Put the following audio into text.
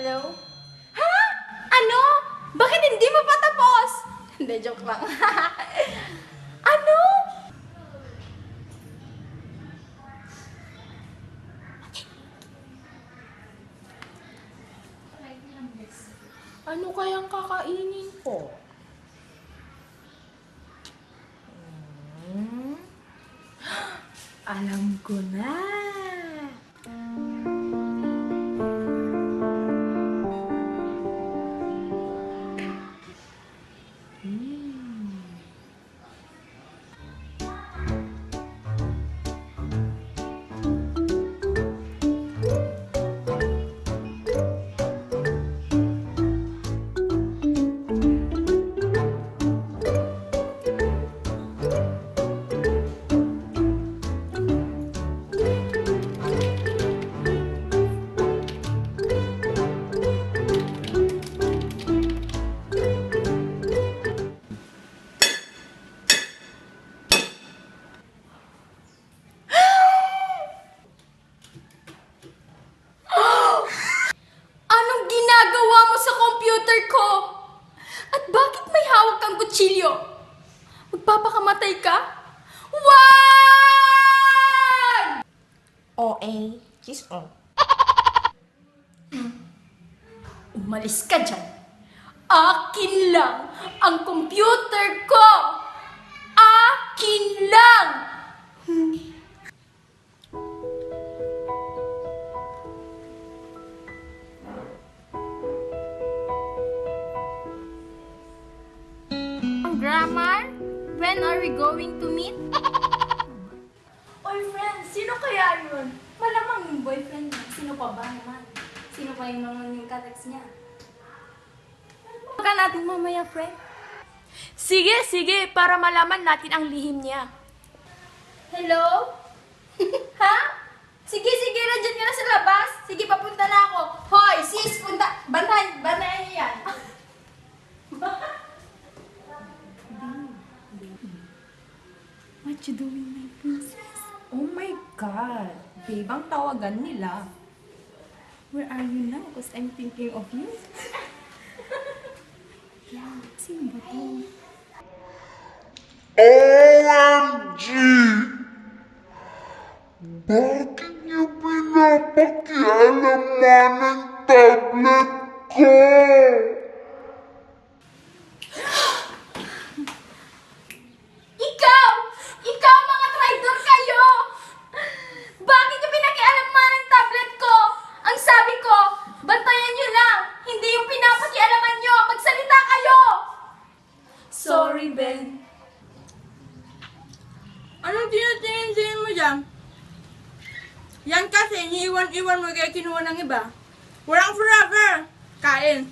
Hello? Ha? Ano? Bakit hindi mo pa tapos? Hindi, joke lang. Ano? Ano kayang kakainin ko? Hmm? Alam ko na. Anong ginagawa mo sa computer ko? At bakit may hawak kang kutsilyo? Magpapakamatay ka? Wag! OA, kiss on. Umalis ka dyan. Akin lang ang computer ko! Akin lang! Grammar? When are we going to meet? Oy, friend, sino kaya yun? Malamang yung boyfriend niya. Sino pa ba naman? Sino pa yung naman yung katext niya? Baka natin mamaya, friend. Sige, para malaman natin ang lihim niya. Hello? Ha? Sige, nandyan ka na sa labas. Sige, papunta na ako. Hoy, sis, punta. Bantayan niyo yan. What you doing, my princess? Oh my God! Babe, ang tawagan nila. Where are you now? Because I'm thinking of you. Yeah, sino ba to? OMG! Bakit niyo pinapakialaman ng tablet ko? Ikaw, mga traitor kayo! Bakit niyo pinakialaman ang tablet ko? Ang sabi ko, bantayan niyo lang. Hindi yung pinapakialaman niyo. Magsalita kayo! Sorry, Ben. Anong tinatingin mo dyan? Yan kasi, iniiwan-iwan mo kaya kinuha ng iba. Walang forever! Kain!